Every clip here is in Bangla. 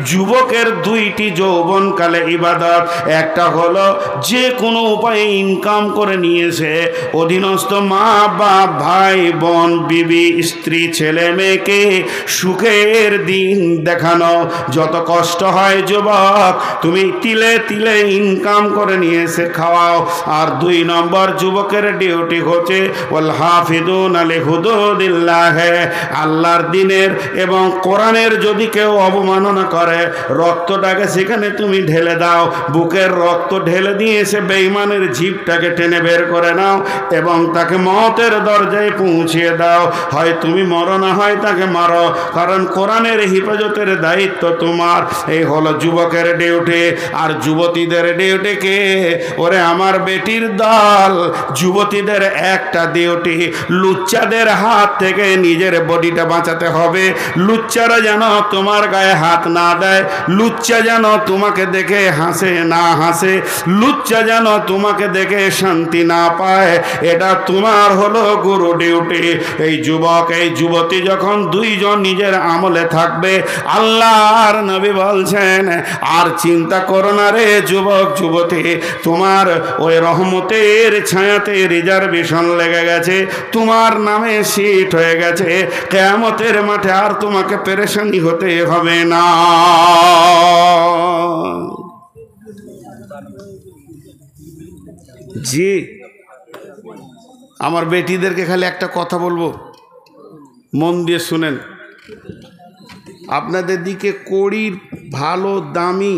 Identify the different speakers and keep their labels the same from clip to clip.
Speaker 1: যুবকের দুইটি যৌবনকালে ইবাদত, একটা হলো যে কোনো উপায়ে ইনকাম করে নিয়েছে অধীনস্থ মা বাপ ভাই বোন বিবি স্ত্রী ছেলে মেয়েকে সুখের দিন দেখানো। যত কষ্ট হয় যুবক, তুমি তিলে তিলে ইনকাম করে নিয়ে এসে খাওয়াও। আর 2 নম্বর যুবকের ডিউটি হচ্ছে ওয়াল হাফিজুনা লিহুদুদিল্লাহ, আল্লাহর দ্বীনের এবং কোরআনের যদি কেউ অবমাননা করে রক্তটাকে সেখানে তুমি ঢেলে দাও। বুকের রক্ত ঢেলে দিয়ে এসে বেঈমানের জিভটাকে টেনে বের করে নাও এবং তাকে মওতের দরজায় পৌঁছিয়ে দাও। হয় তুমি মরো না হয় তাকে মারো, কারণ কোরআনের হিফাজতের দায়িত্ব তোমার। এই হলো যুবকের ডিউটি। আর যুবতীদের ডিউটি কে? ওরে আমার বেটির দল, যুবতীদের একটা ডিউটি, লুচ্চাদের হাত থেকে নিজের বডিটা বাঁচাতে হবে। লুচ্চারা যেন তোমার গায়ে হাত না দেয়, লুচ্চা যেন তোমাকে দেখে হাসে না হাসে, লুচ্চা যেন তোমাকে দেখে শান্তি না পায়। এটা তোমার হলো গুরু ডিউটি। এই যুবক এই যুবতী যখন 2 জন নিজের আমলে থাকবে, আল্লাহর নবী বলছেন আর চিন্তা করো না রে যুবক যুবতী, তোমার ওই রহমতের ছায়াতে রিজার্ভেশন লেগে গেছে, তোমার নামে সিট হয়ে গেছে। কিয়ামতের মাঠে আর তোমাকে পেরেশানি হতে হবে না। জি, আমার বেটিদেরকে খালি একটা কথা বলবো, মন দিয়ে শুনেন। আপনাদের দিকে কড়ির ভালো দামি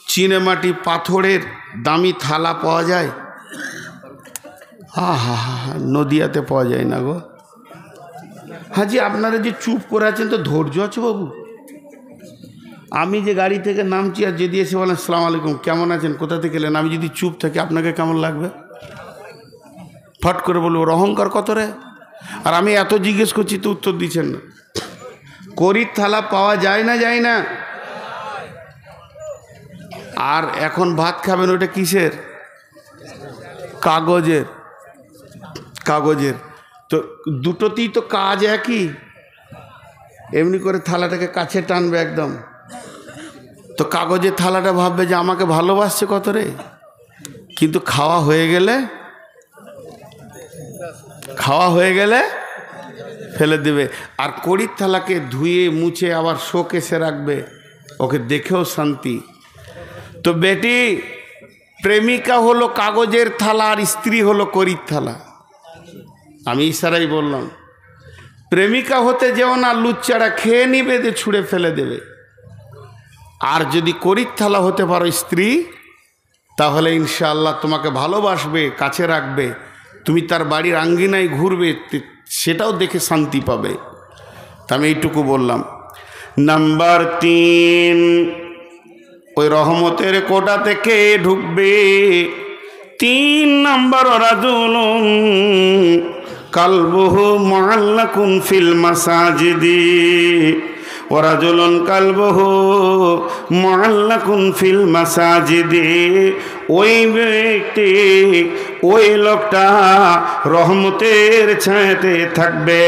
Speaker 1: চিনেমাটি পাথরের দামি থালা পাওয়া যায়? হা হা হা, নদিয়াতে পাওয়া যায় না গো। হাজি আপনারা যে চুপ করে আছেন, তো ধৈর্য আছে বাবু? আমি যে গাড়ি থেকে নামছি আর যদি এসে বলেন আসসালামু আলাইকুম, কেমন আছেন, কোথা থেকে এলেন, আমি যদি চুপ থাকি আপনাকে কেমন লাগবে? ফট করে বলবো ওর অহংকার কত রে। আর আমি এত জিজ্ঞেস করছি তো উত্তর দিচ্ছেন না। কড়ির থালা পাওয়া যায় না যায় না? আর এখন ভাত খাবেন ওটা কিসের? কাগজের। কাগজের তো দুটোতেই তো কাজ একই। এমনি করে থালাটাকে কাছে টানবে একদম, তো কাগজের থালাটা ভাববে যে আমাকে ভালোবাসছে কত রে। কিন্তু খাওয়া হয়ে গেলে ফেলে দেবে। আর কড়ির থালাকে ধুয়ে মুছে আবার শোকেসে রাখবে, ওকে দেখেও শান্তি। তো বেটি, প্রেমিকা হলো কাগজের থালা আর স্ত্রী হলো কড়ির থালা। আমি ইশারাই বললাম, প্রেমিকা হতে যেও না, লুচ্চারা খেয়ে নিবে, দিয়ে ছুঁড়ে ফেলে দেবে। আর যদি কড়ির থালা হতে পারো স্ত্রী, তাহলে ইনশাআল্লাহ তোমাকে ভালোবাসবে, কাছে রাখবে, তুমি তার বাড়ির আঙ্গিনায় ঘুরবে, সেটাও দেখে শান্তি পাবে। তা আমি এইটুকু বললাম। নাম্বার 3, ওই রহমতের কোটা থেকে ঢুকবে। 3 নাম্বার, রাজুলুন কালবুহু মুআল্লাকুন ফিল মাসাজিদি, ওয়ারাজুলুন কালবুহু মুআল্লাকুন ফিল মাসাজিদি। ওই ব্যক্তি, ওই লোকটা রহমতের ছায়াতে থাকবে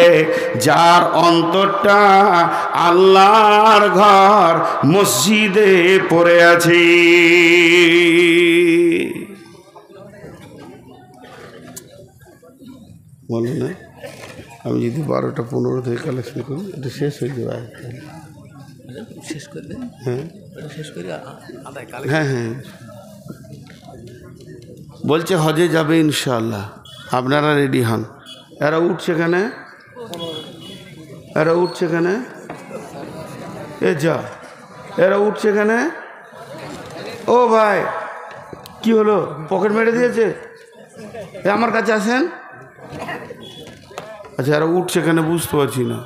Speaker 1: যার অন্তরটা আল্লাহর ঘর মসজিদে পড়ে আছে। বলো না, আমি যদি 12টা 15 থেকে কালেকশন করি, এটা শেষ হয়ে যাবে। শেষ করবে? হ্যাঁ শেষ করে হ্যাঁ হ্যাঁ বলছে হজে যাবে ইনশাআল্লাহ, আপনারা রেডি হন। এরা উঠছে কেন? এরা উঠছে কেন? এ যা, এরা উঠছে কেন? ও ভাই, কি হলো? পকেট মেরে দিয়েছে? আমার কাছে আসেন। আচ্ছা, এরা উঠছে কেন বুঝতে পারছি না।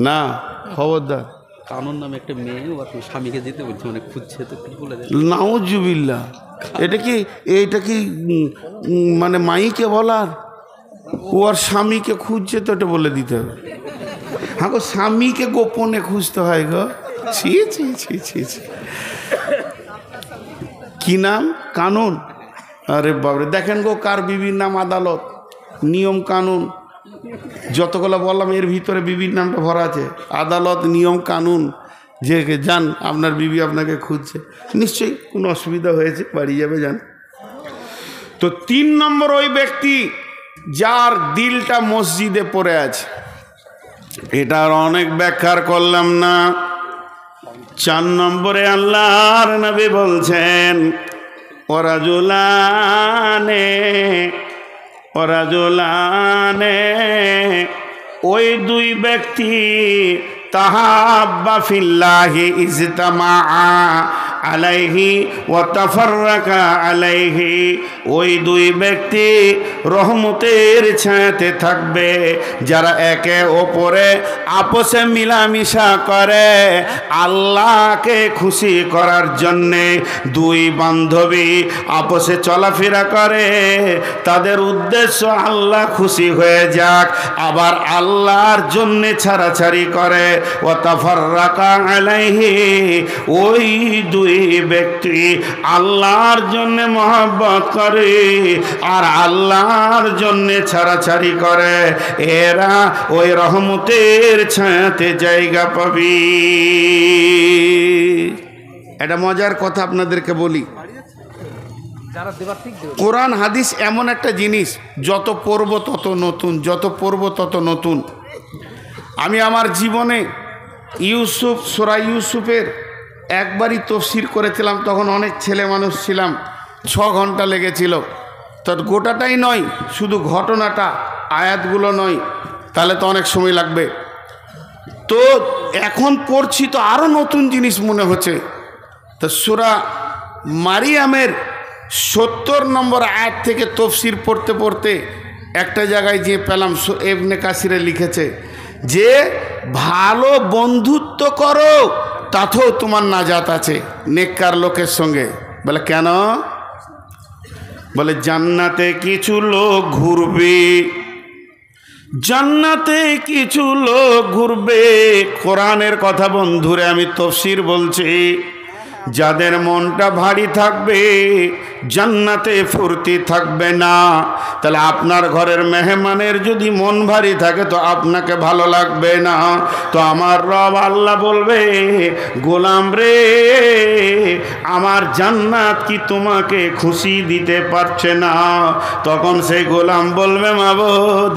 Speaker 1: না, খবরদার।
Speaker 2: কানুন নামে একটা মেয়ে ওর স্বামীকে যেতে বলছে, মানে খুঁজছে, তো কি বলে?
Speaker 1: নাউজুবিল্লাহ। এটা কি মানে মাইকে বলার? ও আর স্বামীকে খুঁজছে, তো এটা বলে দিতে হবে। হ্যাঁ গো, স্বামীকে গোপনে খুঁজতে হয় গো। ছি ছি ছি ছি ছি। কি নাম? কানুন? আরে বাবরে, দেখেন গো কার বিবির নাম আদালত, নিয়ম কানুন, যতগুলো বললাম এর ভিতরে বিবির নামটা ভরা আছে। আদালত, নিয়ম কানুন, যে যান, আপনার বিবি আপনাকে খুঁজছে, নিশ্চয়ই কোনো অসুবিধা হয়েছে, বাড়ি যাবে, যান। তো 3 নম্বর ওই ব্যক্তি যার দিলটা মসজিদে পড়ে আছে। এটার অনেক ব্যাখ্যার করলাম না। 4 নম্বরে আল্লাহর নবী বলছেন ওরাজুলানে ওই 2 ব্যক্তি তাহাব্বা ফিল্লাহি ইজতামা আলাইহি ওয়া তাফাররাকা আলাইহি, ওই 2 ব্যক্তি রহমতের ছায়াতে থাকবে যারা একে অপরে আপসে মিলামিশা করে আল্লাহকে খুশি করার জন্যে। 2 বান্ধবী আপসে চলাফেরা করে, তাদের উদ্দেশ্য আল্লাহ খুশি হয়ে যাক, আবার আল্লাহর জন্যে ছাড়াছাড়ি করে। ওয়া তাফাররাকা আলাইহি, ওই 2 ব্যক্তি আল্লাহর জন্য মহব্বত করে আর আল্লাহর জন্য ছাড়াছাড়ি করে, এরা ওই রহমতের ছায়াতে জায়গা পাবে। এটা মজার কথা আপনাদেরকে বলি। কোরআন হাদিস এমন একটা জিনিস, যত পড়ব তত নতুন, যত পড়ব তত নতুন। আমি আমার জীবনে সূরা ইউসুফের একবারই তাফসীর করেছিলাম, তখন অনেক ছেলে মানুষ ছিলাম, 6 ঘন্টা লেগেছিল। তো গোটাটাই নয়, শুধু ঘটনাটা, আয়াতগুলো নয়, তাহলে তো অনেক সময় লাগবে। তো এখন পড়ছি তো আরও নতুন জিনিস মনে হচ্ছে। তো সূরা মারিয়ামের 70 নম্বর আয়াত থেকে তাফসীর পড়তে পড়তে একটা জায়গায় যে পেলাম, ইবনে কাসিরে লিখেছে যে ভালো বন্ধুত্ব করো তাতেও তোমার নাজাত আছে নেককার লোকের সঙ্গে। বলে কেন? বলে জান্নাতে কিছু লোক ঘুরবে, জান্নাতে কিছু লোক ঘুরবে। কোরআনের কথা বন্ধুরে আমি তাফসীর বলছি, যাদের মনটা ভারী থাকবে জান্নাতে ফুর্তি থাকবে না। তাহলে আপনার ঘরের মেহমানের যদি মন ভারী থাকে তো আপনাকে ভালো লাগবে না। তো আমার রব আল্লাহ বলবে, গোলাম রে, আমার জান্নাত কি তোমাকে খুশি দিতে পারছে না? তখন সেই গোলাম বলবে, মাবুদ,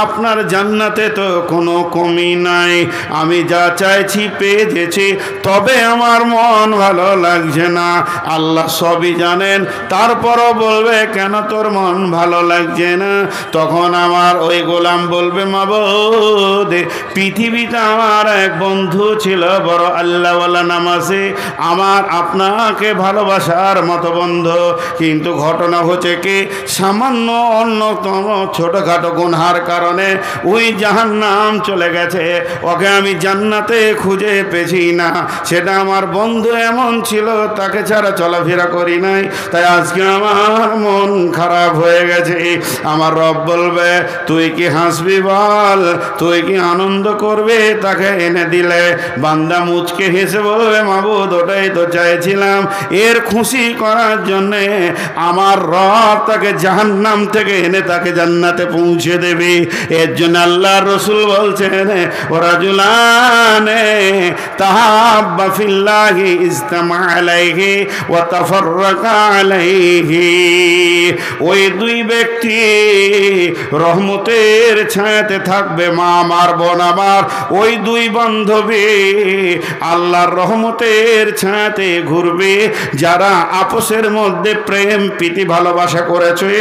Speaker 1: আপনার জান্নাতে তো কোনো কমি নাই, আমি যা চাইছি পেয়ে গেছি, তবে আমার মন ভালো লাগছে না। আল্লাহ সবই জানেন, তারপরও বলবে কেন তোর মন ভালো লাগছে না? তখন আমার ওই গোলাম বলবে, মাবুদ, পৃথিবীতে আমার এক বন্ধু ছিল বড় আল্লাহওয়ালা, নামাজি, আমার আপনাকে ভালোবাসার মতো বন্ধু, কিন্তু ঘটনা হচ্ছে কি, সামান্য অন্যতম ছোটখাটো গুনহার কারণে ওই জাহান্নাম চলে গেছে, ওকে আমি জান্নাতে খুঁজে পেয়েছি না। সেটা আমার বন্ধু এমন ছিল, তাকে ছাড়া চলাফেরা করি নাই, তাই আজকে আমার মন খারাপ হয়ে গেছে। আমার রব বলবে, তুই কি হাসবি বল, তুই কি আনন্দ করবে তাকে এনে দিলে? বান্দা মুচকে হেসে বলবে, মাবুদ, ওটাই তো চাইছিলাম, এর খুশি করার জন্যে আমার রব তাকে জাহান্নাম থেকে এনে তাকে জান্নাতে পৌঁছে দেবে। এর জন্য আল্লাহর রাসূল বলছেন, ওয়ারাজুলানে তাহাব্বা ফিল্লাহি ইজতামা আলাইহি ওয়া তাফাররাকা আলাইহি, ওই 2 ব্যক্তি রহমতের ছায়াতে থাকবে। মা আমার, বোন আমার, ওই 2 বান্ধবী আল্লাহর রহমতের ছায়াতে ঘুরবে, যারা আপসের মধ্যে প্রেম প্রীতি ভালোবাসা করেছে,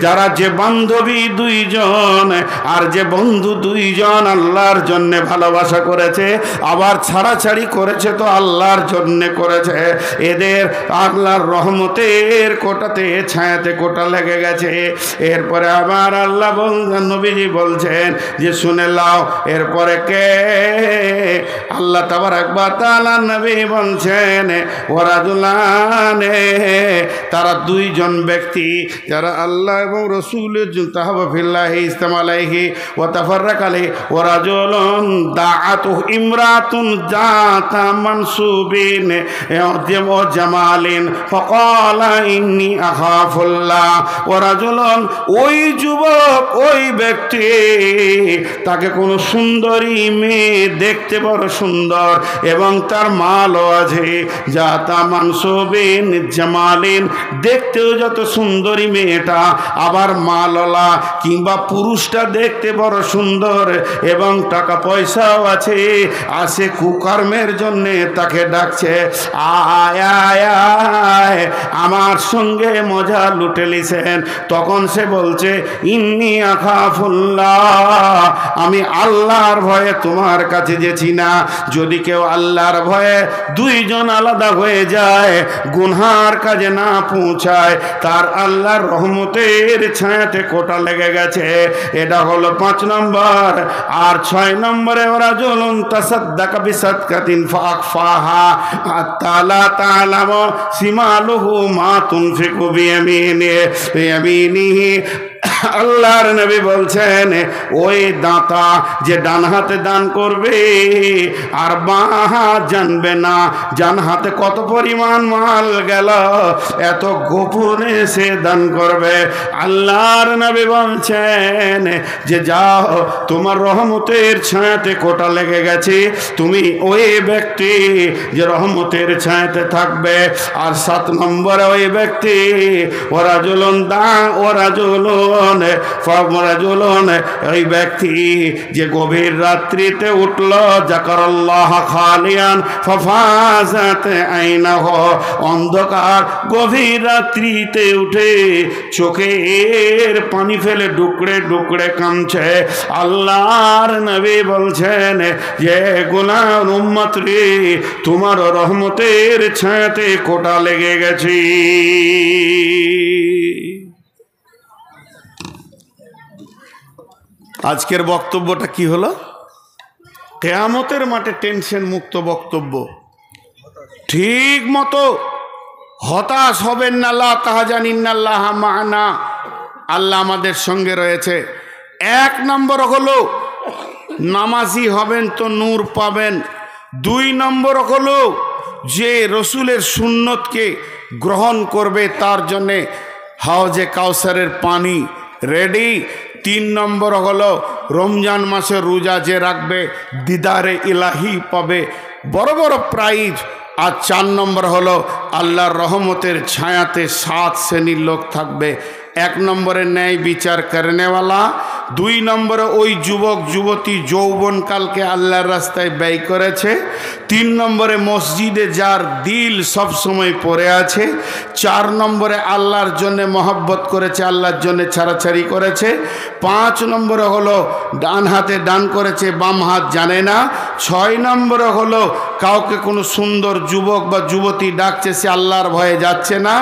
Speaker 1: যারা যে বান্ধবী 2 জন আর যে বন্ধু 2 জন আল্লাহর জন্য ভালোবাসা করেছে, আবার ছাড়াছাড়ি করেছে তো আল্লাহর জন্য করেছে, এদের আল্লাহর রহমতের কোটাতে ছায়াতে কোটা লেগে গেছে। এরপরে আবার আল্লাহ বলছেন, নবীজি বলছেন যে শুনে লাও, এরপরে কে? আল্লাহ তাবারাক ওয়া তাআলা নবী বলছেন, ওয়ারাজুলানে, তারা 2 জন ব্যক্তি যারা আল্লাহ এবং রাসূলের জন্য তাহাব্বা ফিল্লাহি ইজতামা আলাইহি ওয়া তাফাররাকা আলাইহি, ওয়ারাজুলুন দাআতুহু ইমরাতুন যাতা মানসুবিন ওয়া জামালিন ফাকালা ইন্নী আখাফুল্লাহ। ওয়ারাজুলুন, ওই যুবক, ওই ব্যক্তি, তাকে কোনো সুন্দরী মেয়ে, দেখতে বড় সুন্দর সুন্দর এবং তার মালও আছে, যা তা মানসুবিন জামালিন, দেখতেও যত সুন্দরী মেয়েটা, আবার মালওয়ালা কিংবা পুরুষটা দেখতে বড় সুন্দর এবং টাকা পয়সাও আছে, আর সে কুকর্মের জন্যে তাকে ডাকছে, আয় আয় আয় আমার সঙ্গে মজা লুটে লিছেন। তখন সে বলছে, ইন্নী আখাফুল্লাহ, আমি আল্লাহর ভয়ে তোমার কাছে যেছি না। যদি কেউ আল্লাহর ভয়ে দুইজন আলাদা হয়ে যায়, গুনহার কাজে না পৌঁছায়, তার আল্লাহর রহমতের ছায়াতে কোটা লেগে গেছে। এটা হলো 5 নম্বর। আর 6 নম্বরে ওরা জুলুন তাসাদ্দাকা বিসাদকাতিন ফাআখফাহা আতালা তাআলামু শিমালুহু মা তুনফিকু বিয়ামিনিহি। আল্লাহর নবী বলছেন, ওই দাতা যে ডান হাতে দান করবে আর বাঁ হাত জানবে না ডান হাতে কত পরিমাণ মাল গেল, এত গোপনে সে দান করবে। আল্লাহর নবী বলছেন যে যাও, তোমার রহমতের ছায়াতে কোটা লেগে গেছে, তুমি ওই ব্যক্তি যে রহমতের ছায়াতে থাকবে। আর 7 নম্বরে ওই ব্যক্তি ওরা জুলুন ওই ব্যক্তি যে গভীর রাত্রিতে উঠল, যাকারাল্লাহ খালিয়ান ফাফাজাত আইনাহু, অন্ধকার গভীর রাত্রিতে উঠে চোখের পানি ফেলে ডুকরে ডুকরে কাঁদছে। আল্লাহর নবী বলছেন যে গুনাহ উম্মত রে, তোমার রহমতের ছায়াতে কোটা লেগে গেছে। আজকের বক্তব্যটা কি হলো? কিয়ামতের মাঠে টেনশন মুক্ত বক্তব্য। ঠিক মতো হতাশ হবেন না, লা তাহজানিন্নাল্লাহ মা'না, আল্লাহ আমাদের সঙ্গে রয়েছে। 1 নম্বর হলো নামাজি হবেন তো নূর পাবেন। 2 নম্বর হলো যে রসুলের সুন্নতকে গ্রহণ করবে তার জন্যে হাউজে কাউসারের পানি রেডি। 3 নম্বর হলো রমজান মাসে রোজা যে রাখবে দিদারে ইলাহি পাবে, বড় বড় প্রাইজ। আর 4 নম্বর হলো আল্লাহর রহমতের ছায়াতে 7 শ্রেণীর লোক থাকবে। 1 নম্বরে ন্যায় বিচার করনেওয়ালা, 2 নম্বরে ওই যুবক যুবতী যৌবনকালকে আল্লাহর রাস্তায় ব্যয় করেছে, 3 নম্বরে মসজিদে যার দিল সব সময় পড়ে আছে, 4 নম্বরে আল্লাহর জন্য মহব্বত করেছে, আল্লাহর জন্য ছাড়াছাড়ি করেছে, 5 নম্বরে হলো ডান হাতে দান করেছে, বাম হাত জানে না, 6 নম্বরে হলো কাউকে কোনো সুন্দর যুবক বা যুবতী ডাকছে, সে আল্লাহর ভয়ে যাচ্ছে না,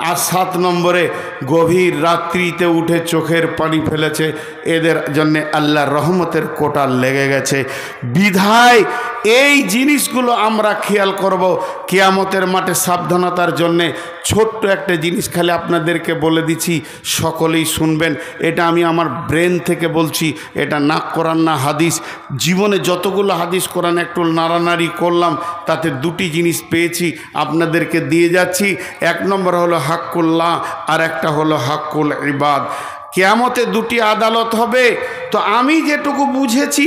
Speaker 1: আর 7 নম্বরে গভীর রাত্রিতে উঠে চোখের পানি ফেলেছে। এদের জন্যে আল্লাহর রহমতের কোটা লেগে গেছে। বিধায় এই জিনিসগুলো আমরা খেয়াল করব কিয়ামতের মাঠে সাবধানতার জন্যে। ছোট্ট একটা জিনিস খালি আপনাদেরকে বলে দিচ্ছি, সকলেই শুনবেন। এটা আমি আমার ব্রেন থেকে বলছি, এটা না কোরআন না হাদিস। জীবনে যতগুলো হাদিস কোরআন একটু নাড়ানাড়ি করলাম, তাতে 2টি জিনিস পেয়েছি, আপনাদেরকে দিয়ে যাচ্ছি। 1 নম্বর হলো হাক্কুল্লাহ, আর একটা হলো হাক্কুল ইবাদ। কিয়ামতে 2টি আদালত হবে। তো আমি যেটুকু বুঝেছি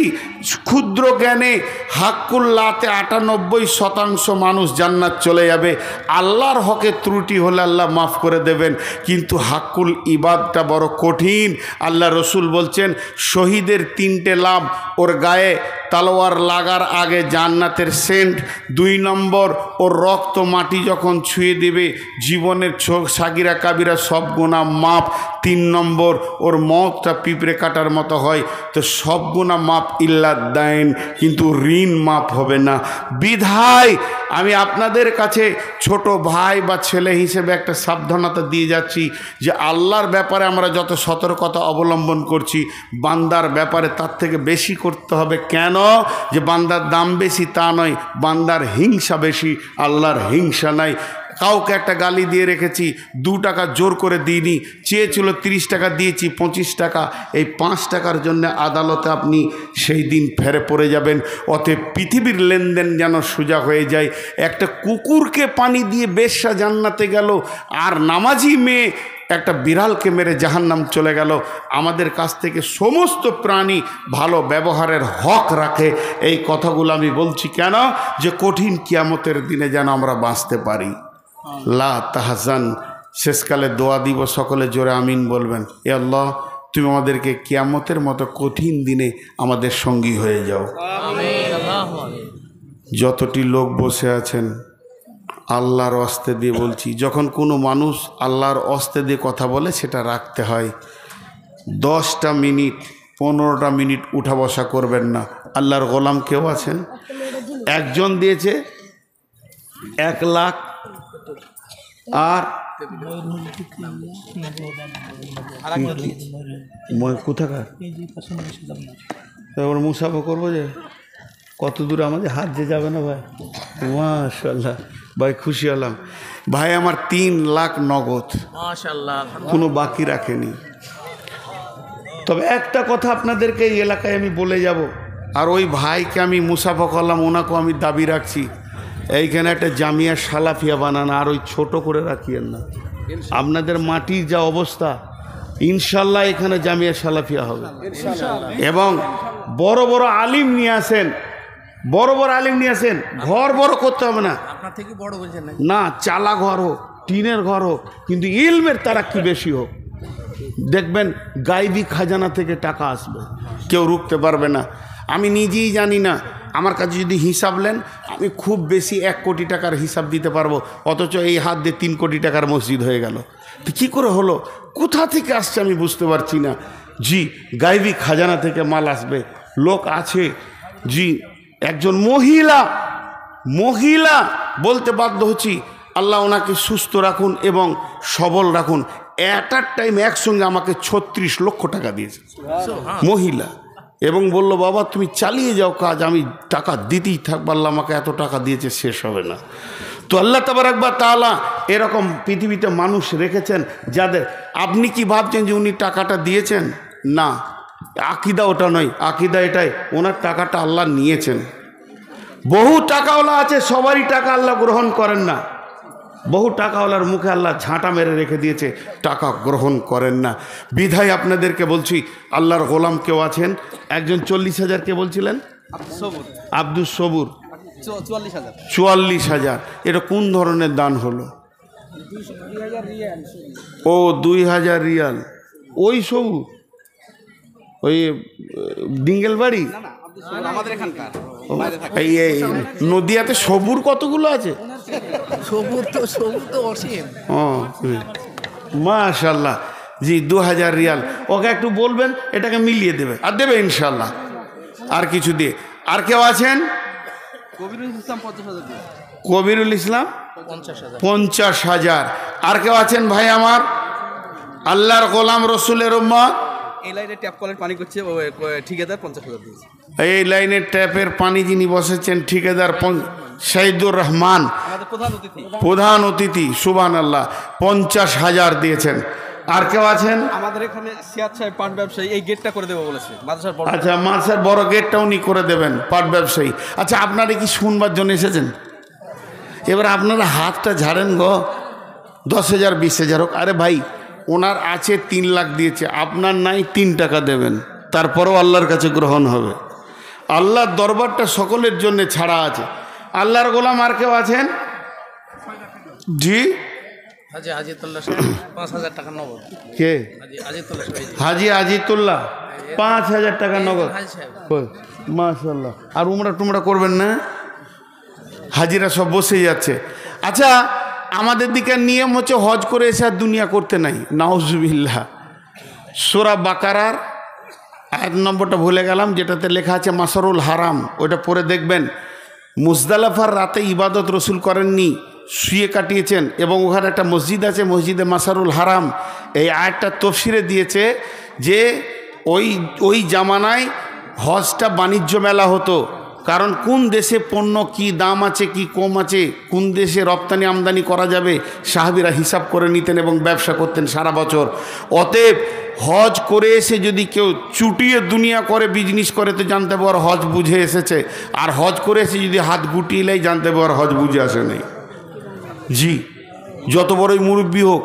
Speaker 1: ক্ষুদ্র জ্ঞানে, হাক্কুল্লাহতে 98% মানুষ জান্নাত চলে যাবে। আল্লাহর হকে ত্রুটি হলে আল্লাহ মাফ করে দেবেন, কিন্তু হাক্কুল ইবাদটা বড় কঠিন। আল্লাহ রসুল বলছেন শহীদের 3টে লাভ, ওর গায়ে তলোয়ার লাগার আগে জান্নাতের সেন্ট, 2 নম্বর ওর রক্ত মাটি যখন ছুঁয়ে দেবে জীবনের সাগিরা কাবিরা সব গুনাহ মাপ, 3 নম্বর ওর মতটা পিঁপড়ে কাটার মতো হয়। তো সব গুনাহ মাপ ইল্লা দাইন, কিন্তু ঋণ মাপ হবে না। বিধায় আমি আপনাদের কাছে ছোট ভাই বা ছেলে হিসেবে একটা সাবধানতা দিয়ে যাচ্ছি যে আল্লাহর ব্যাপারে আমরা যত সতর্কতা অবলম্বন করছি, বান্দার ব্যাপারে তার থেকে বেশি করতে হবে। কেন? যে বান্দার দাম বেশি তা নয়, বান্দার হিংসা বেশি, আল্লাহর হিংসা নাই। কাউকে একটা গালি দিয়ে রেখেছি, 2 টাকা জোর করে দিইনি, চেয়েছিল 30 টাকা দিয়েছি 25 টাকা, এই 5 টাকার জন্য আদালতে আপনি সেই দিন ফেরে পড়ে যাবেন। অতএব পৃথিবীর লেনদেন যেন সোজা হয়ে যায়। একটা কুকুরকে পানি দিয়ে বেশ্যা জান্নাতে গেল, আর নামাজি মেয়ে একটা বিড়ালকে মেরে জাহান্নাম চলে গেল। আমাদের কাছ থেকে সমস্ত প্রাণী ভালো ব্যবহারের হক রাখে। এই কথাগুলো আমি বলছি কেন, যে কঠিন কিয়ামতের দিনে যেন আমরা বাঁচতে পারি। লা তাহজান, শেষকালে দোয়া দিব, সকলে জোরে আমিন বলবেন। এ আল্লাহ, তুমি আমাদেরকে কিয়ামতের মতো কঠিন দিনে আমাদের সঙ্গী হয়ে যাও। যতটি লোক বসে আছেন, আল্লাহর অস্তে দিয়ে বলছি, যখন কোনো মানুষ আল্লাহর অস্তে দিয়ে কথা বলে সেটা রাখতে হয়। 10টা মিনিট 15টা মিনিট উঠা বসা করবেন না। আল্লাহর গোলাম কেউ আছেন, একজন দিয়েছে 1 লাখ, আর কোথাকার এবার মুসাফা করবো, যে কত দূর আমাদের হাত যে যাবে না ভাই। মাশাআল্লাহ ভাই, খুশি হলাম ভাই। আমার 3 লাখ নগদ, মাশাআল্লাহ, কোনো বাকি রাখেনি। তবে একটা কথা আপনাদেরকে এই এলাকায় আমি বলে যাব, আর ওই ভাইকে আমি মুসাফা করলাম, ওনাকেও আমি দাবি রাখছি, এইখানে একটা জামিয়া সালাফিয়া বানানো, আর ওই ছোট করে রাখিয়েন না। আপনাদের মাটির যা অবস্থা, ইনশাল্লাহ এখানে জামিয়া সালাফিয়া হবে। এবং বড় বড় আলিম নিয়ে আসেন, বড় বড় আলিম নিয়ে আসেন। ঘর বড় করতে হবে না, আপনার থেকে বড় বলছেন না, চালা ঘর হোক, টিনের ঘর হোক, কিন্তু ইলমের তারাক্কি বেশি হোক। দেখবেন গাইবি খাজানা থেকে টাকা আসবে, কেউ রুখতে পারবে না। আমি নিজেই জানি না, আমার কাছে যদি হিসাব নেন, আমি খুব বেশি 1 কোটি টাকার হিসাব দিতে পারবো, অথচ এই হাত দিয়ে 3 কোটি টাকার মসজিদ হয়ে গেল। তো কী করে হলো, কোথা থেকে আসছে আমি বুঝতে পারছি না। জি, গাইবি খাজানা থেকে মাল আসবে, লোক আছে। জি, একজন মহিলা বলতে বাধ্য হচ্ছি, আল্লাহ ওনাকে সুস্থ রাখুন এবং সবল রাখুন। অ্যাট আ টাইম একসঙ্গে আমাকে 36 লক্ষ টাকা দিয়েছে মহিলা, এবং বলল, বাবা তুমি চালিয়ে যাও কাজ, আমি টাকা দিতেই থাকবো, আল্লাহ আমাকে এত টাকা দিয়েছে, শেষ হবে না। তো আল্লাহ তাবারাক ওয়া তাআলা এরকম পৃথিবীতে মানুষ রেখেছেন যাদের, আপনি কি ভাবছেন যে উনি টাকাটা দিয়েছেন? না, আকিদা ওটা নয়, আকিদা এটাই, ওনার টাকাটা আল্লাহ নিয়েছেন। বহু টাকাওয়ালা আছে, সবারই টাকা আল্লাহ গ্রহণ করেন না। বহু টাকাওয়ালার মুখে আল্লাহ ঝাঁটা মেরে রেখে দিয়েছে, টাকা গ্রহণ করেন না। বিধায় আপনাদেরকে বলছি, আল্লাহর গোলাম কেউ আছেন, একজন 40,000 কে বলছিলেন, আব্দুস সবুর 44,000। এটা কোন ধরনের দান হলো? ও 2000 রিয়াল। ওই সবুর, ওই ডিঙ্গেল বাড়ি, এই নদিয়াতে সবুর কতগুলো আছে? মাশাআল্লাহ। জি, 2000 রিয়াল। ওকে একটু বলবেন, এটাকে মিলিয়ে দেবে, আর দেবে ইনশাল্লাহ। আর কিছু দিয়ে, আর কেউ আছেন? কবিরুল ইসলাম 50,000। আর কেউ আছেন ভাই আমার, আল্লাহর গোলাম রসুলের উম্মত? এই লাইনে ট্যাপ কলের পানি করছে ঠিকাদার 50,000 দিয়েছে। এই লাইনের ট্যাপের পানি যিনি বসেছেন ঠিকাদার শাহিদুর রহমান, প্রধান অতিথি, সুবহানাল্লাহ, 50,000 দিয়েছেন। আর কেউ আছেন? আমাদের এখানে সিয়াদ সাহেব পাট ব্যবসায়ী, এই গেটটা করে দেবো বলেছে মাদ্রাসার বড়। আচ্ছা, মাদ্রাসার বড় গেটটা উনি করে দেবেন, পাট ব্যবসায়ী। আচ্ছা, আপনারা কি শুনবার জন্য এসেছেন? এবার আপনারা হাতটা ঝাড়েন গো, 10,000 20,000 হোক। আরে ভাই, ওনার আছে 3 লাখ দিয়েছে, আপনার নাই 3 টাকা দেবেন, তারপরেও আল্লাহর কাছে গ্রহণ হবে। আল্লাহর দরবারটা সকলের জন্য ছাড়া আছে। আল্লাহর গোলাম আর কেউ আছেন? জি, হাজি আজিতুল্লাহ 5,000 টাকা নগদ। কে? হাজি আজিতুল্লাহ 5,000 টাকা নগদ। মাশাআল্লাহ। আর উমরা টুমরা করবেন না? হাজিরা সব বসে যাচ্ছে। আচ্ছা, আমাদের দিকে নিয়ম হচ্ছে হজ করে এসে আর দুনিয়া করতে নাই, নাউজুবিল্লাহ। সূরা বাকারার আয়াত নম্বরটা ভুলে গেলাম, যেটাতে লেখা আছে মাসরুল হারাম, ওইটা পড়ে দেখবেন। মুজদালিফার রাতে ইবাদত রসুল করেননি, শুয়ে কাটিয়েছেন, এবং ওখানে একটা মসজিদ আছে, মসজিদে মাসারুল হারাম। এই আয়াতটা তফসিরে দিয়েছে যে ওই জামানায় হজটা বাণিজ্য মেলা হতো, কারণ কোন দেশে পণ্য কি দাম আছে, কি কম আছে, কোন দেশে রপ্তানি আমদানি করা যাবে, সাহাবীরা হিসাব করে নিতেন এবং ব্যবসা করতেন সারা বছর। অতএব হজ করে এসে যদি কেউ চুটিয়ে দুনিয়া করে, বিজনেস করে, তো জানতে পার হজ বুঝে এসেছে। আর হজ করে এসে যদি হাত গুটিয়ে নেয়, জানতে পার হজ বুঝে আসে নেই। জি, যত বড়ই মুরব্বী হোক,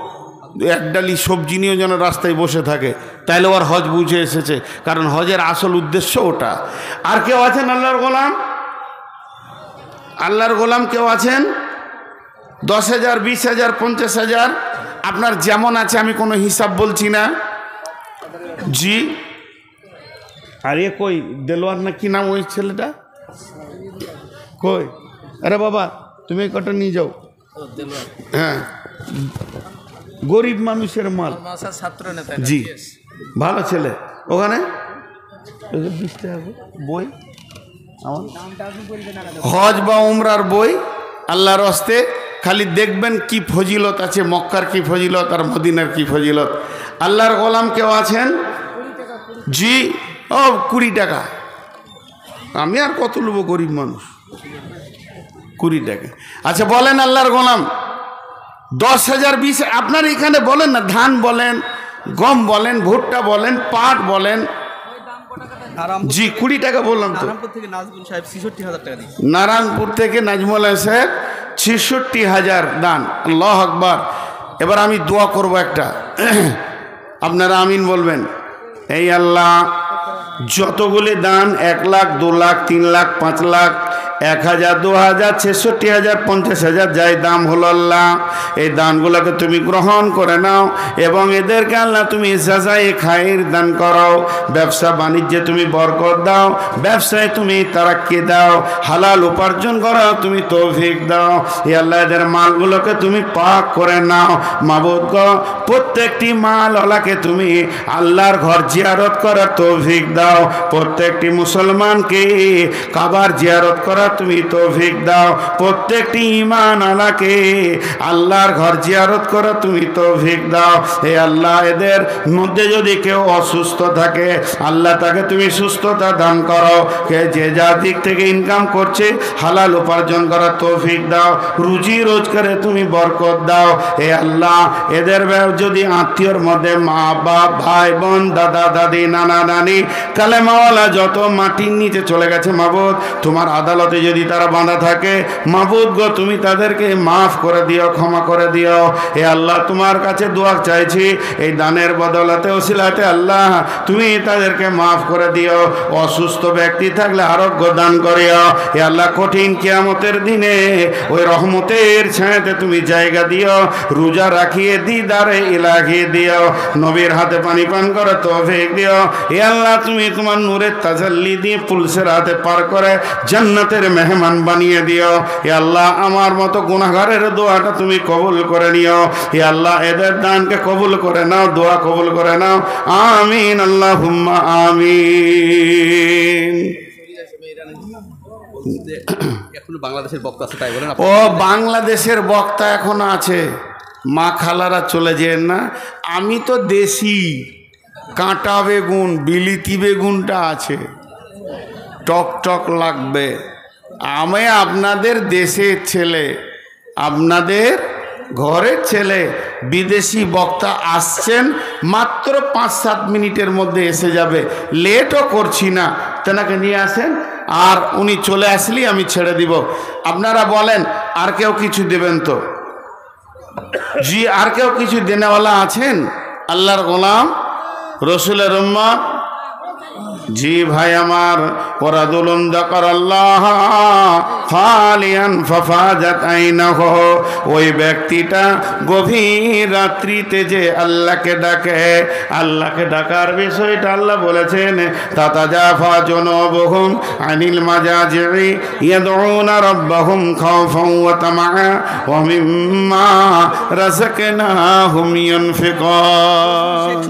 Speaker 1: এক ডালি সবজি নিয়েও যেন রাস্তায় বসে থাকে, তাইলে ওর হজ বুঝে এসেছে, কারণ হজের আসল উদ্দেশ্য ওটা। আর কেউ আছেন আল্লাহর গোলাম? আল্লাহর গোলাম কেউ আছেন? 10,000, 20,000, 50,000, আপনার যেমন আছে, আমি কোনো হিসাব বলছি না। জি, আর এ কই দেলোয়ার না কি নাম ওই ছেলেটা কই? আরে বাবা তুমি কটা নিয়ে যাও। হ্যাঁ, গরিব মানুষের মাল। জি, ভালো ছেলে। ওখানে 20 টাকা বই, আমার হজ বা উমরার বই, আল্লাহর হস্তে খালি দেখবেন কি ফজিলত আছে, মক্কার কি ফজিলত আর মদিনার কি ফজিলত। আল্লাহর গোলাম কেউ আছেন? জি, ও 20 টাকা। আমি আর কত নেব, গরিব মানুষ, 20 টাকা। আচ্ছা বলেন আল্লাহর গোলাম 10,000, 20, আপনার এখানে বলেন না, ধান বলেন, গম বলেন, ভুট্টা বলেন, পাট বলেন। জি 20 টাকা বললাম তো। নারায়ণপুর থেকে নাজমুল সাহেব 66,000 দান। আল্লাহ আকবার। এবার আমি দোয়া করব একটা, আপনারা আমিন বলবেন। এই আল্লাহ, যতগুলি দান 1 লাখ, 2 লাখ, 3 লাখ, 5 লাখ, 1,000, 2,000, 66,000, 50,000 যাই দাম হলো আল্লাহ, এই দানগুলোকে তুমি গ্রহণ করে নাও এবং এদেরকে আল্লাহ তুমি জাযায়ে খায়র দান করো। ব্যবসা বাণিজ্যে তুমি বরকত দাও, ব্যবসায় তুমি তারাক্কি দাও, হালাল উপার্জন করো তুমি তৌফিক দাও। এই আল্লাহ এদের মালগুলোকে তুমি পাক করে নাও। মাবুদ গো, প্রত্যেকটি মালওয়ালাকে তুমি আল্লাহর ঘর জিয়ারত করার তৌফিক দাও। প্রত্যেকটি মুসলমানকে কাবার জিয়ারত করার তুমি তৌফিক দাও। প্রত্যেকটি ঈমান আলাকে আল্লাহর ঘর জিয়ারত করা তুমি তৌফিক দাও। হে আল্লাহ, এদের মধ্যে যদি কেউ অসুস্থ থাকে আল্লাহ তাকে তুমি সুস্থতা দান করো। কে যে যা দিক থেকে ইনকাম করছে হালাল উপার্জন করার তৌফিক দাও, রুজি রোজগারে তুমি বরকত দাও। হে আল্লাহ, এদের যদি আত্মীয়র মধ্যে মা বাপ, ভাই বোন, দাদা দাদি, নানা নানি, কালেমাওয়ালা যত মাটির নিচে চলে গেছে মাবুদ, তোমার আদালতে যদি তারা বাঁধা থাকে মাবুদ গো, তুমি তাদেরকে মাফ করে দিও, ক্ষমা করে দিও। হে আল্লাহ, তোমার কাছে দোয়া চাইছি, এই দানের বদলাতে ওসিলাতে আল্লাহ তুমি তাদেরকে মাফ করে দিও। অসুস্থ ব্যক্তি থাকলে আরোগ্য দান করিও। হে আল্লাহ, কঠিন কিয়ামতের দিনে ওই রহমতের ছায়াতে তুমি জায়গা দিও, রোজা রাখিয়ে দিদারে ইলাহি দিও, নবীর হাতে পানি পান করে তৌফিক দিও। হে আল্লাহ, তুমি তোমার নূরের তাজাল্লি দিয়ে পুলসের হাতে পার করে জান্নাতের মেহমান বানিয়ে দিও। হে আল্লাহ, আমার মতো গুনাহগারের দোয়াটা তুমি কবুল করে নিও। হে আল্লাহ, এদের দানকে কবুল করে নাও, দোয়া কবুল করে নাও। আমিন, আল্লাহুম্মা আমিন।
Speaker 2: এখন বাংলাদেশের বক্তা আছে, তাই বলেন?
Speaker 1: ও বাংলাদেশের বক্তা এখনো আছে, মা খালারা চলে যেন না। আমি তো দেশি, কাঁটা বেগুন, বিলিতি বেগুনটা আছে, টক টক লাগবে। আমি আপনাদের দেশের ছেলে, আপনাদের ঘরের ছেলে। বিদেশি বক্তা আসছেন, মাত্র 5-7 মিনিটের মধ্যে এসে যাবে, লেটও করছি না। তেনাকে নিয়ে আসেন, আর উনি চলে আসলেই আমি ছেড়ে দিব। আপনারা বলেন আর কেউ কিছু দেবেন তো? জি, আর কেউ কিছু দেনেওয়ালা আছেন? আল্লাহর গোলাম, রসুলের উম্মত। জি ভাই আমার, ওরাদুলুন যাকার আল্লাহ খালিয়ান ফাফাজাত আইনাহু, ওই ব্যক্তিটা গভীর রাত্রিতে যে আল্লাহকে ডাকে, আল্লাহকে ডাকার বিষয়টা আল্লাহ বলেছেন, তাতাজাফা জুনুবুহুম আনিল মাজাজি'i ইয়াদউনা রাব্বাহুম খাওফান ওয়া তামাআ ওয়া মিম্মা রাযাকনাহুম ইউনফিকুন।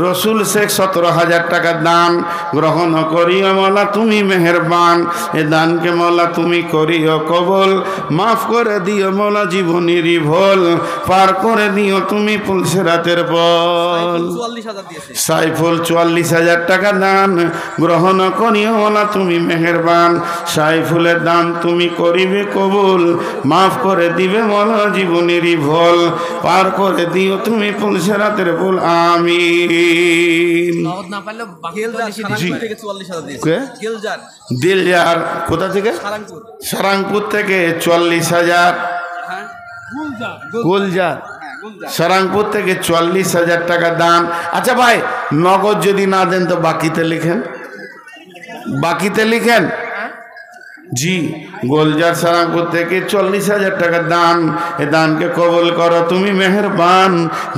Speaker 1: রসুল শেখ 17,000 টাকা দান গ্রহণ করিও মৌলা, তুমি মেহেরবান। এ দানকে মৌলা তুমি করিও কবুল, মাফ করে দিও মৌলা, জীবনেরই ভুল পার করে দিও তুমি পুলসিরাতের পল। সাইফুল 44,000 টাকা দান গ্রহণ করিও মৌলা, তুমি মেহেরবান। সাইফুলের দান তুমি করিবে কবুল, মাফ করে দিবে মৌলা, জীবনেরই ভুল পার করে দিও তুমি পুলসিরাতের পল। আমিন। দিলজার কোথা থেকে? সারাংপুর থেকে 44,000। গুলজার সারাংপুর থেকে 40,000 টাকা দান। আচ্ছা ভাই, নগদ যদি না দেন তো বাকিতে লিখেন, বাকিতে লিখেন। জি, গোলজার সারাংপুর থেকে 40,000 টাকা দান। এ দানকে কবুল করো তুমি মেহেরবান।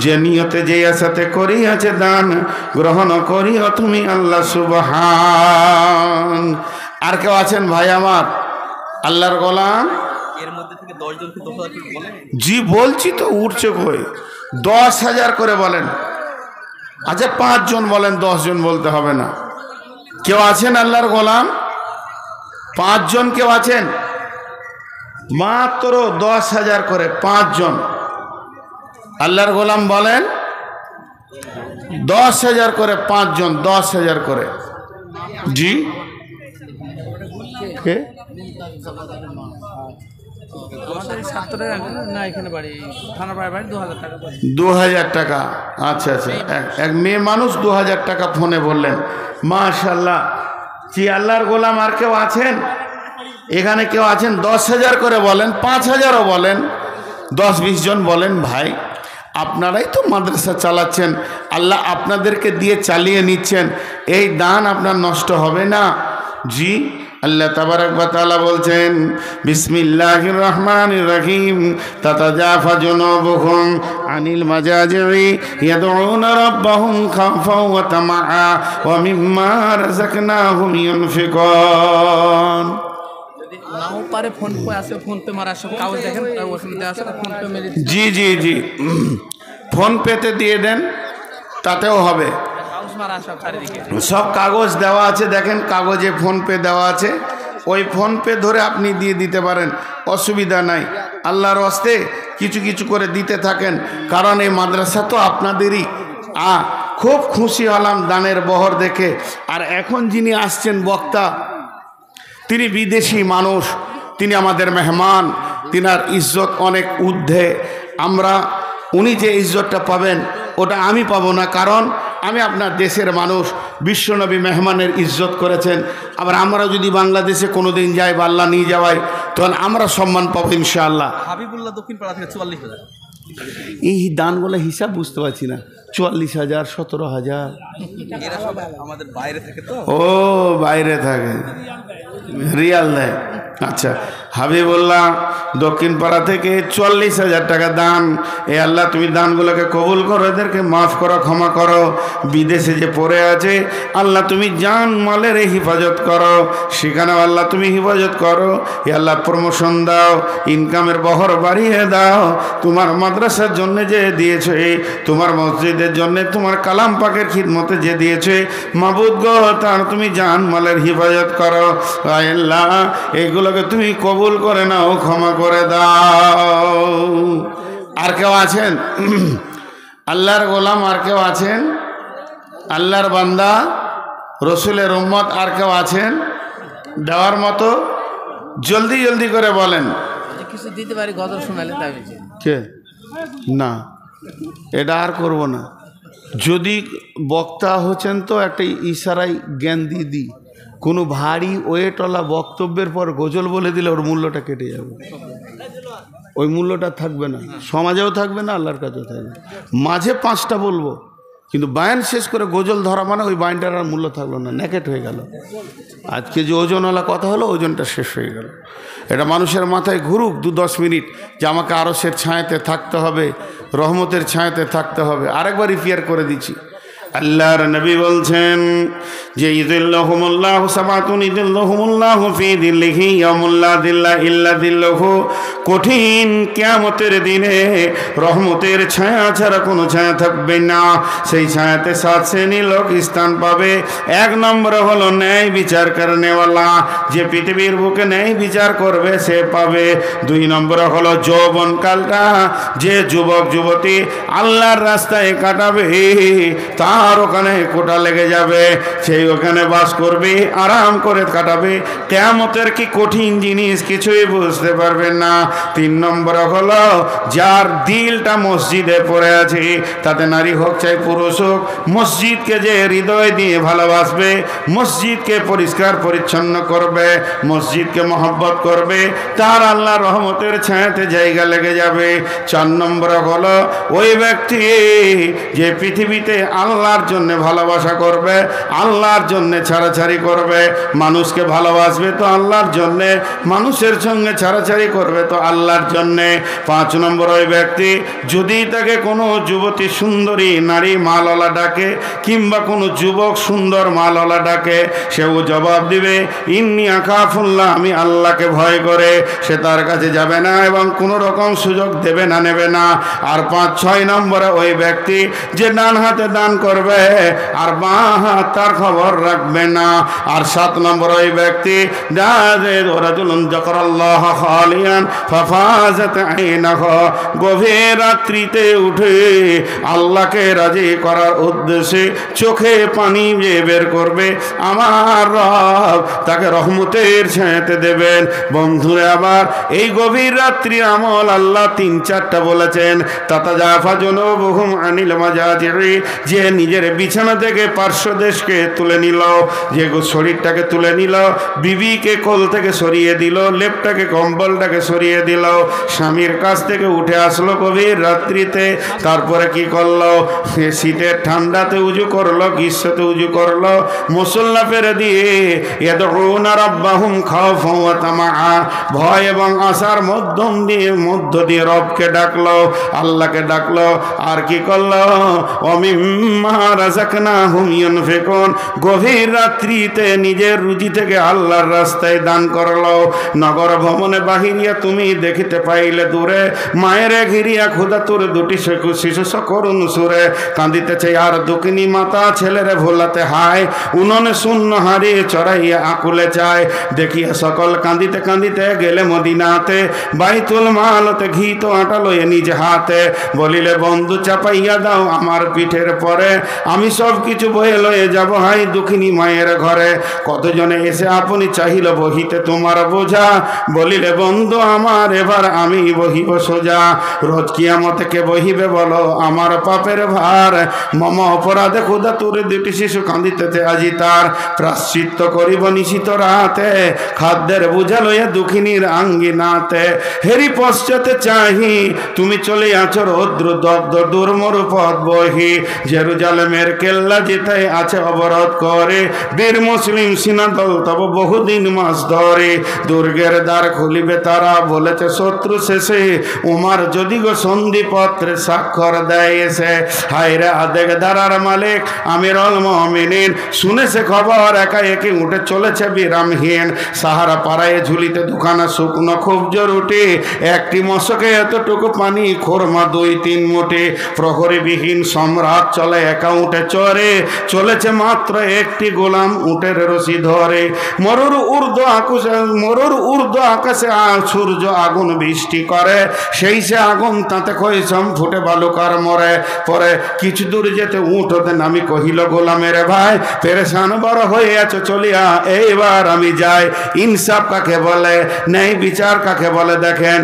Speaker 1: যে নিয়তে যে আশাতে করিয়াছে দান, গ্রহণ করিও তুমি আল্লাহ সুবহান। আর কেউ আছেন ভাই আমার আল্লাহর গোলাম?
Speaker 2: এর মধ্যে থেকে 10 জনকে 10,000 টাকা বলেন।
Speaker 1: জি বলছি তো, উঠছে কই? 10,000 করে বলেন। আচ্ছা 5 জন বলেন, 10 জন বলতে হবে না। কেউ আছেন আল্লাহর গোলাম? 5 জন কেউ আছেন? মাত্র 10,000 করে 5 জন আল্লাহর গোলাম বলেন। 10,000 করে 5 জন, 10,000 করে। জি কে?
Speaker 2: আমাদের ছাত্রের না এখানে বাড়ি থানা বাড়ি 2,000 টাকা।
Speaker 1: 2,000 টাকা। আচ্ছা আচ্ছা, এক মেয়ে মানুষ 2,000 টাকা ফোনে বললেন। মাশাআল্লাহ। জি আল্লাহর গোলাম আর কেউ আছেন এখানে? কেউ আছেন? 10,000 করে বলেন, 5,000ও বলেন, 10-20 জন বলেন। ভাই আপনারাই তো মাদ্রাসা চালাচ্ছেন, আল্লাহ আপনাদেরকে দিয়ে চালিয়ে নিচ্ছেন, এই দান আপনার নষ্ট হবে না। জি আল্লাহ তাবারাক ওয়া তাআলা বলছেন, বিসমিল্লাহির রহমানির রহিম, তাতাজাফা জুনুবুহুম আনিল মাজাজি'i ইয়াদউনা রাব্বাহুম খাওফাও ওয়া তামাআ ওয়া মিম্মা রাযাকনাহুম ইউনফিকুন।
Speaker 2: যদি নাও পারে ফোন পে আছে, ফোন পে মারা সব কাগজ দেখেন, তার ওখানে আছে ফোন পে মেরে।
Speaker 1: জি জি জি, ফোন পেতে দিয়ে দেন, তাতেও হবে। সব কাগজ দেওয়া আছে, দেখেন কাগজে ফোন পে দেওয়া আছে, ওই ফোন পে ধরে আপনি দিয়ে দিতে পারেন, অসুবিধা নাই। আল্লাহর হস্তে কিছু কিছু করে দিতে থাকেন, কারণ এই মাদ্রাসা তো আপনাদেরই। খুব খুশি হলাম দানের বহর দেখে। আর এখন যিনি আসছেন বক্তা, তিনি বিদেশি মানুষ, তিনি আমাদের মেহমান, তিনার ইজ্জত অনেক ঊর্ধ্বে। উনি যে ইজ্জতটা পাবেন ওটা আমি পাবো না, কারণ আমি আপনার দেশের মানুষ। বিশ্বনবী মেহমানের ইজ্জত করেছেন। আবার আমরা যদি বাংলাদেশে কোনো দিন যাই বা আল্লাহ নিয়ে যাওয়াই, তখন আমরা সম্মান পাবো ইনশাআল্লাহ।
Speaker 2: হাবিবুল্লাহ দক্ষিণ পাড়া থেকে 44,000।
Speaker 1: এই দানগুলো হিসাব বুঝতে পারছি না। 40,000, 17,000।
Speaker 2: এরা সব আমাদের বাইরে থাকে তো।
Speaker 1: ও বাইরে থাকে, রিয়াল দেয়। আচ্ছা, হাবিবুল্লাহ দক্ষিণ পাড়া থেকে 40,000 টাকা দান। এ আল্লাহ তুমি দানগুলোকে কবুল করো, এদেরকে মাফ করো, ক্ষমা করো। বিদেশে যে পড়ে আছে আল্লাহ তুমি জান মালের হিফাজত করো, সেখানেও আল্লাহ তুমি হিফাজত করো। এ আল্লাহ প্রমোশন দাও, ইনকামের বহর বাড়িয়ে দাও। তোমার মাদ্রাসার জন্য যে দিয়েছে, তোমার মসজিদের জন্য, তোমার কালাম পাকের খিদমতে যে দিয়েছে, মাবুদ গো তার তুমি জান মালের হিফাজত করো। আল্লাহ এইগুলোকে তুমি কবুল করে নাও, ক্ষমা করে দাও। আর কেউ আছেন আল্লাহর গোলাম? আর কেউ আছেন আল্লাহর বান্দা, রসুলের উম্মত? আর কেউ আছেন দেওয়ার মতো? জলদি জলদি করে বলেন।
Speaker 2: কিছু দিতে পারি, গজল শোনালে তাই।
Speaker 1: কে? না, এটা আর করব না। যদি বক্তা হচ্ছেন তো একটা ইশারায় জ্ঞান দিয়ে দিই, কোনো ভারী ওয়েটওয়ালা বক্তব্যের পর গজল বলে দিলে ওর মূল্যটা কেটে যাবে, ওই মূল্যটা থাকবে না, সমাজেও থাকবে না, আল্লাহর কাছেও থাকবে। মাঝে 5টা বলবো, কিন্তু বায়ান শেষ করে গজল ধরা মানে ওই বায়ানটার আর মূল্য থাকলো না, নেকেট হয়ে গেল। আজকে যে ওজনওয়ালা কথা হলো, ওজনটা শেষ হয়ে গেল। এটা মানুষের মাথায় ঘুরুক 2-10 মিনিট, যে আমাকে আরশের ছায়াতে থাকতে হবে, রহমতের ছায়াতে থাকতে হবে। আরেকবার রিপিয়ার করে দিচ্ছি। আল্লাহর নবী বলছেন যে ইযিল্লাহুমুল্লাহু সাবাতুন ইযিল্লাহুমুল্লাহু ফি দিল্লিহি ইয়াউমুল্লা দিল্লা ইল্লা দিল্লাহু। কঠিন কিয়ামতের দিনে রহমতের ছায়া ছাড়া কোনো ছায়া থাকবে না। সেই ছায়াতে 7 শ্রেণীর লোক স্থান পাবে। 1 নম্বর হলো ন্যায় বিচার করনেওয়ালা, যে পৃথিবীর বুকে ন্যায় বিচার করবে সে পাবে। 2 নম্বর হলো যৌবনকালটা, যে যুবক যুবতী আল্লাহর রাস্তায় কাটাবে, তার আর ওখানে কোটা লেগে যাবে, সেই ওখানে বাস করবে, আরাম করে কাটাবে। কিয়ামতের কি কঠিন জিনিস কিছুই বুঝতে পারবেন না। 3 নম্বর হলো যার দিলটা মসজিদে পড়ে আছে, তাতে নারী হোক চাই পুরুষ হোক, মসজিদকে যে হৃদয় দিয়ে ভালোবাসবে, মসজিদকে পরিষ্কার পরিচ্ছন্ন করবে, মসজিদকে মহব্বত করবে, তার আল্লাহ রহমতের ছায়াতে জায়গা লেগে যাবে। 4 নম্বর হলো ওই ব্যক্তি যে পৃথিবীতে আল্লাহর জন্য ভালোবাসা করবে, আল্লাহর জন্য ছাড়াছাড়ি করবে, মানুষকে ভালোবাসবে তো আল্লাহর জন্যে, মানুষের সঙ্গে ছাড়াছাড়ি করবে তো আল্লাহর জন্যে। 5 নম্বর ওই ব্যক্তি যদি তাকে কোনো যুবতী সুন্দরী নারী মালওয়ালা ডাকে, কিংবা কোনো যুবক সুন্দর মালওয়ালা ডাকে, সেও জবাব দিবে ইন্নী আখাফুল্লাহ, আমি আল্লাহকে ভয় করে। সে তার কাছে যাবে না এবং কোনো রকম সুযোগ দেবে না, নেবে না। আর 5-6 নম্বরে ওই ব্যক্তি যে ডান হাতে দান করবে আর বাঁ হাত তার খবর রাখবে না। আর 7 নম্বর ওই ব্যক্তি গভীর রাত্রিতে উঠে আল্লাহকে রাজি করার উদ্দেশ্যে চোখে পানি বের করবে, আমার রব তাকে রহমতের ছায়াতে দেবেন। বন্ধুরা, আবার এই গভীর রাত্রির আমল আল্লাহ 3-4টা বলেছেন। তাতাজাফা জুনুবুহুম আনিল মাজাজি'i, যে নিজের বিছানা থেকে পার্শ্বদেশকে তুলে নিল, যে শরীরটাকে তুলে নিল, বিবিকে কোল থেকে সরিয়ে দিল, লেপটাকে কম্বলটাকে সরিয়ে দিল, স্বামীর কাছ থেকে উঠে আসলো গভীর রাত্রিতে, তারপরে কি করলো, শীতের ঠান্ডাতে উজু করলো, গ্রীষ্মতে উজু করলো, মুসল্লা ফেরে দিয়ে ইয়াদউনা রাব্বাহুম খাওফান ওয়া তামাআ, ভয় এবং আশার মধ্য দিয়ে রবকে ডাকলো, আল্লাহকে ডাকলো। আর কি করলো, ওমিম্মা রাযাকনাহুম ইউনফিকুন, গভীর রাত্রিতে নিজের রুজি থেকে আল্লাহর রাস্তায় দান করলো। নগর ভ্রমণে বাহিরিয়া তুমি দেখিতে পাইলে দূরে, মায়ের ঘিরিয়া ক্ষুধাতুর 2টি শিশু করুণ সুরে কাঁদিতেছে, আর দুঃখিনী মাতা ছেলেরে ভোলাতে হায়, উননে শূন্য হারিয়ে চড়াইয়া আকুলে চায়। দেখিয়া সকল কাঁদিতে কাঁদিতে গেলে মদিনাতে, বাইতুল মালতে ঘি তো আটা লয়ে নিজ হাতে, বলিলে বন্ধু চাপাইয়া দাও আমার পিঠের পরে, আমি সব কিছু বয়ে লয়ে যাব হাই দুঃখিনী মায়ের ঘরে। কতজনে এসে আপনি চাহিল বহিতে তোমার বোঝা, বলিলে বন্ধু আমার এবার আমি বহিব সোজা। রোজ কিয়ামতে কে বহিবে বলো আমার পাপের ভার, মম অপরাধে ক্ষুধা তুরে 2টি শিশু কাঁদিতেছে, আজি তার প্রাশ্চিত্য করিব নিশিত রাতে, খাদ্যের বুঝা লইয়া দুঃখিনীর আঙ্গিনাতে। হেরি পশ্চাতে চাহি তুমি চলে আছো রৌদ্র দগ্ধ দুর্মরু পথ বহি, জেরুজালেমের কেল্লা যেতে আছে অবরোধ করে, বীর মুসলিম সিনাদল তব বহুদিন মাস ধরে, দুর্গের দ্বার খুলিবে তারা বলেছে শত্রু শেষে, উমার যদি গো সন্ধিপত্রে স্বাক্ষর দেয় এসে। হায়রে আদেক দারার মালিক আমিরুল মুমিনিন, শুনেছে খবর একা একে উঠে চলেছে বিরামহীন, সাহারা পাড়ায় ঝুলিতে দুখানা শুকনো খুব জরুটি, একটি মশকে এতটুকু পানি খোরমা 2-3 মুঠি, প্রহরীবিহীন সম্রাট চলে একা উঠে চরে, চলেছে মাত্র একটি গোলাম উটের রশি ধরে। মরুর ঊর্ধ্ব আকাশে সূর্য আগুন বৃষ্টি করে, সেই সে আগুন তাতে খৈসম ফুটে বালুকার মরে। পরে কিছু দূর যেতে উঠ হতে নামি কহিল গোলামের ভাই, পেরেশান বড় হয়ে আছো চলিয়া এইবার আমি যাই। ইনসাফ কাকে বলে, ন্যায় বিচার কাকে বলে দেখেন।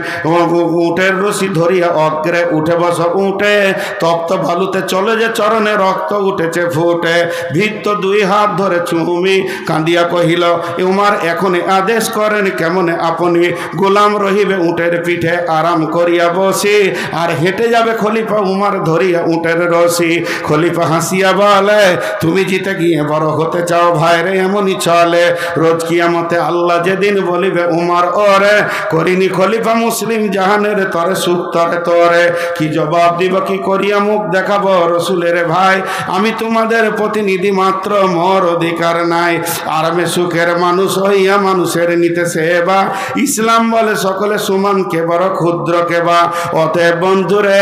Speaker 1: উটের রশি ধরিয়া অগ্রে উঠে বস উঠে, তপ্ত বালুতে চলে যে চরণে রক্ত উঠেছে ফুটে, ভিত্ত 2 হাত ধরে চুমি কাঁদিয়া কহিল উমার এখন আদেশ করেন কেমনে আপনি, গোলাম রহিবে উটের পিঠে আরাম করিয়া বসে, আর হেঁটে যাবে খলিফা উমার ধরিয়া উটের রশি। খলিফা হাসিয়া বলে তুমি জিতে গিয়ে বড় হতে চাও ভাইরে, এমনই চলে রোজ কিয়ামতে আল্লাহ যেদিন বলিবে উমার ওরে, করিনি খলিফা মুসলিম জাহানের তরে সুখ তরে তরে, কি জবাব দিব কি করিয়া মুখ দেখাবো রসুলের ভাই, আমি তোমাদের প্রতিনিধি মাত্র, মোর অধিকার নাই। আর আমি সুখের মানুষ হইয়া মানুষের নিতে সেবা, ইসলাম বলে সকলে সমান কে বড় ক্ষুদ্র কে বা। অতএব বন্ধুরে,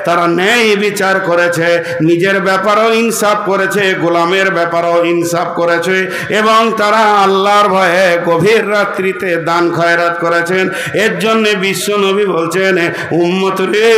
Speaker 1: তারা ন্যায় বিচার করেছে, নিজের ব্যাপারও ইনসাফ করেছে, গোলামের ব্যাপারও ইনসাফ করেছে, এবং তারা আল্লাহর ভয়ে গভীর রাত্রিতে দান খয়রাত করেছেন। এর জন্য বিশ্ব নবী বলছেন উম্মত রে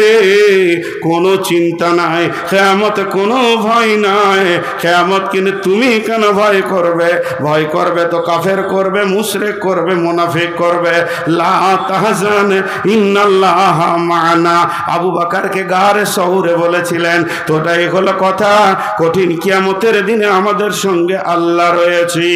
Speaker 1: কোনো চিন্তা নাই, কিয়ামতে কোনো ভয় নাই। কিয়ামত কিন্তু তুমি কেন ভয় করবে? ভয় করবে তো কাফের করবে, মুশরিক করবে, মুনাফিক করবে। লা তাহজান ইন্নাল্লাহা মা'ানা। আবু বকরকে গারে সৌরে বলেছিলেন, তোটাই হলো কথা, কঠিন কিয়ামতের দিনে আমাদের সঙ্গে আল্লাহ রয়েছে।